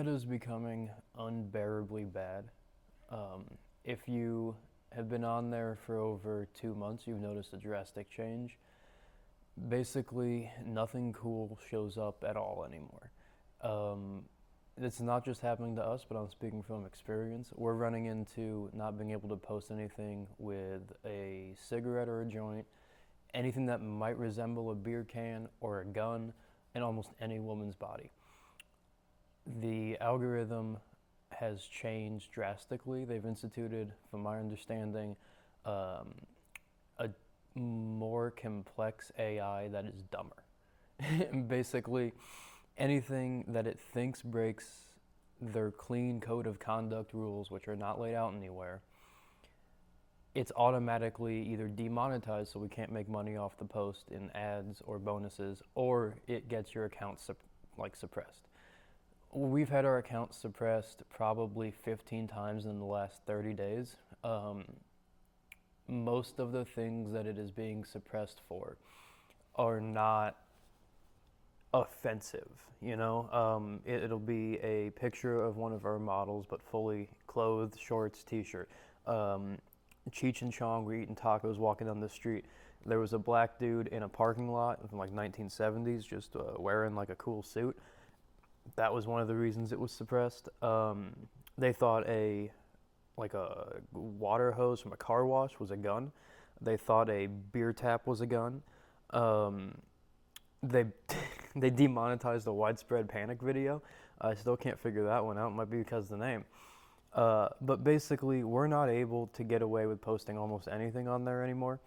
It is becoming unbearably bad. If you have been on there for over 2 months, you've noticed a drastic change. Basically, nothing cool shows up at all anymore. Um, it's not just happening to us, but I'm speaking from experience. We're running into not being able to post anything with a cigarette or a joint, anything that might resemble a beer can or a gun, in almost any woman's body. The algorithm has changed drastically. They've instituted, from my understanding, um, a more complex AI that is dumber. Basically, anything that it thinks breaks their clean code of conduct rules, which are not laid out anywhere, it's automatically either demonetized so we can't make money off the post in ads or bonuses, or it gets your account suppressed. We've had our account suppressed probably 15 times in the last 30 days. Most of the things that it is being suppressed for are not offensive, you know? It'll be a picture of one of our models, but fully clothed, shorts, t-shirt. Cheech and Chong were eating tacos walking down the street. There was a black dude in a parking lot from like 1970s just wearing like a cool suit. That was one of the reasons it was suppressed. They thought a water hose from a car wash was a gun. They thought a beer tap was a gun. They they demonetized the widespread panic video. I still can't figure that one out. It might be because of the name. But basically, we're not able to get away with posting almost anything on there anymore.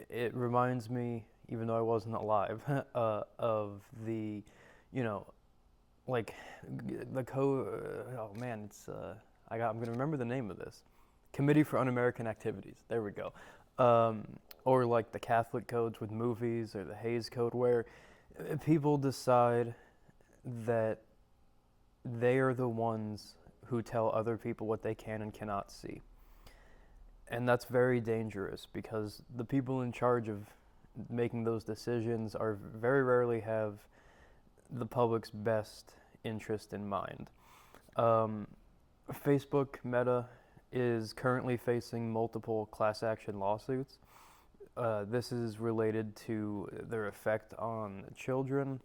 It reminds me, even though I wasn't alive, of the, you know, like the oh man, I'm gonna remember the name of this. Committee for Un-American Activities. There we go. Or like the Catholic codes with movies, or the Hays Code, where people decide that they are the ones who tell other people what they can and cannot see. And that's very dangerous because the people in charge of making those decisions are very rarely have the public's best interest in mind. Facebook Meta is currently facing multiple class action lawsuits. This is related to their effect on children.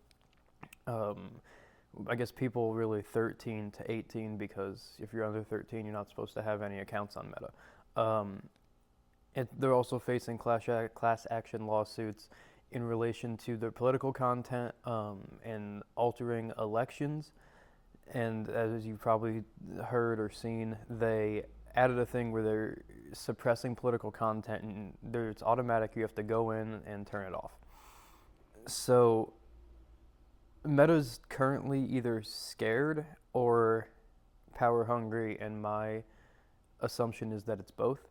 I guess people really 13 to 18, because if you're under 13, you're not supposed to have any accounts on Meta. They're also facing class action lawsuits in relation to their political content and altering elections. And as you've probably heard or seen, they added a thing where they're suppressing political content, and it's automatic. You have to go in and turn it off. So Meta's currently either scared or power hungry, and my assumption is that it's both.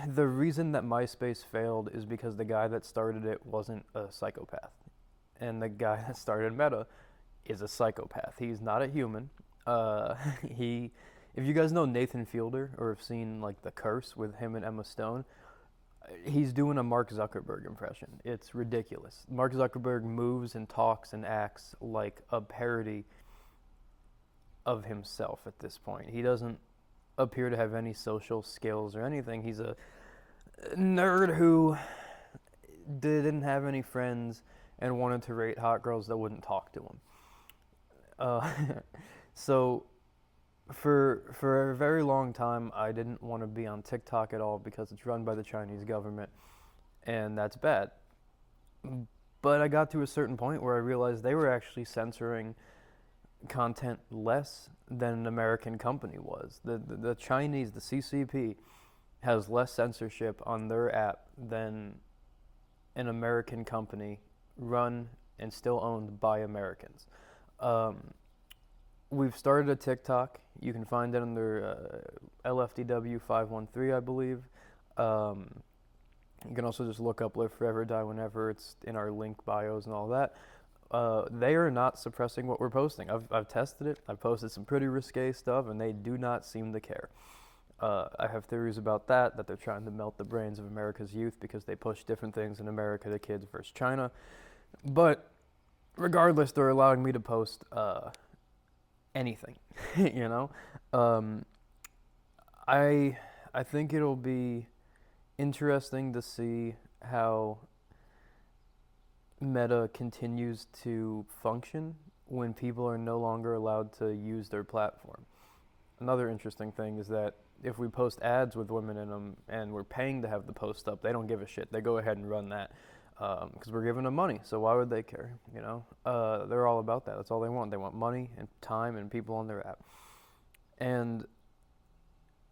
The reason that MySpace failed is because the guy that started it wasn't a psychopath, and the guy that started Meta is a psychopath. He's not a human. If you guys know Nathan Fielder or have seen like The Curse with him and Emma Stone, he's doing a Mark Zuckerberg impression. It's ridiculous. Mark Zuckerberg moves and talks and acts like a parody of himself at this point. He doesn't appear to have any social skills or anything. He's a nerd who didn't have any friends and wanted to rate hot girls that wouldn't talk to him. So for a very long time, I didn't want to be on TikTok at all because it's run by the Chinese government, and that's bad. But I got to a certain point where I realized they were actually censoring content less than an American company was. The Chinese, the CCP, has less censorship on their app than an American company run and still owned by Americans. We've started a TikTok. You can find it under LFDW513, I believe. You can also just look up Live Forever, Die Whenever. It's in our link bios and all that. They are not suppressing what we're posting. I've tested it. I've posted some pretty risque stuff, and they do not seem to care. I have theories about that they're trying to melt the brains of America's youth because they push different things in America to kids versus China. But regardless, they're allowing me to post anything, you know. Um, I I think it'll be interesting to see how Meta continues to function when people are no longer allowed to use their platform. Another interesting thing is that if we post ads with women in them and we're paying to have the post up, they don't give a shit. They go ahead and run that because we're giving them money. So why would they care? You know, they're all about that. That's all they want. They want money and time and people on their app. And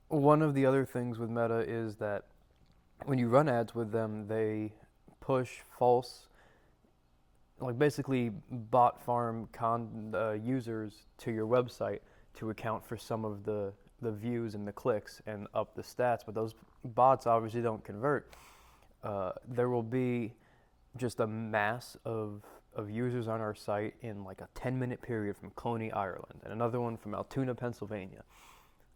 one of the other things with Meta is that when you run ads with them, they push false, like basically bot farm users to your website to account for some of the views and the clicks and up the stats. But those bots obviously don't convert. There will be just a mass of users on our site in like a 10-minute period from Coney, Ireland, and another one from Altoona, Pennsylvania.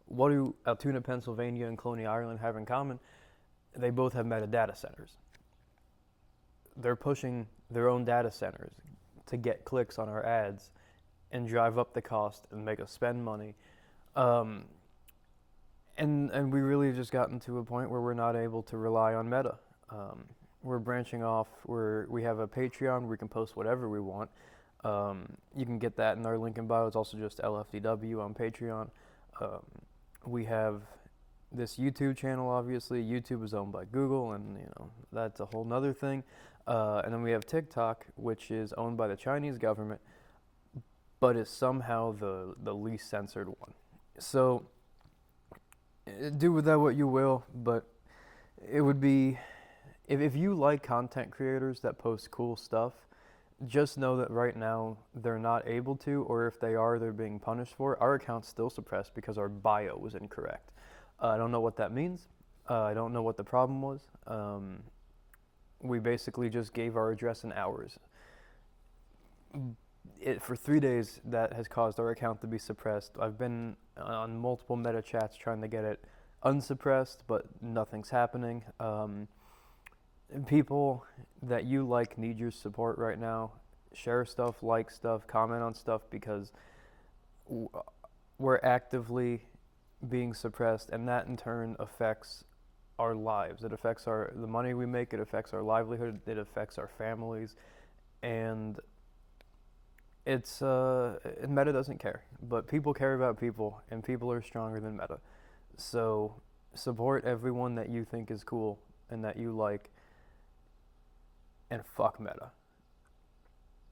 What do Altoona, Pennsylvania and Coney, Ireland have in common? They both have Meta data centers. They're pushing their own data centers to get clicks on our ads and drive up the cost and make us spend money. Um, and we really just gotten to a point where we're not able to rely on Meta. We're branching off. We have a Patreon where we can post whatever we want. You can get that in our link in bio. It's also just LFDW on Patreon. We have this YouTube channel. Obviously, YouTube is owned by Google, and that's a whole nother thing. And then we have TikTok, which is owned by the Chinese government, but is somehow the least censored one. So do with that what you will, but it would be, if you like content creators that post cool stuff, just know that right now they're not able to, or if they are, they're being punished for it. Our account's still suppressed because our bio was incorrect. I don't know what that means. I don't know what the problem was. We basically just gave our address in hours. For 3 days, that has caused our account to be suppressed. I've been on multiple meta chats trying to get it unsuppressed, but nothing's happening. People that you like need your support right now. Share stuff, like stuff, comment on stuff, because we're actively being suppressed, and that in turn affects our lives. It affects the money we make. It affects our livelihood. It affects our families, and Meta doesn't care, but people care about people, and people are stronger than Meta. So support everyone that you think is cool and that you like, and fuck Meta.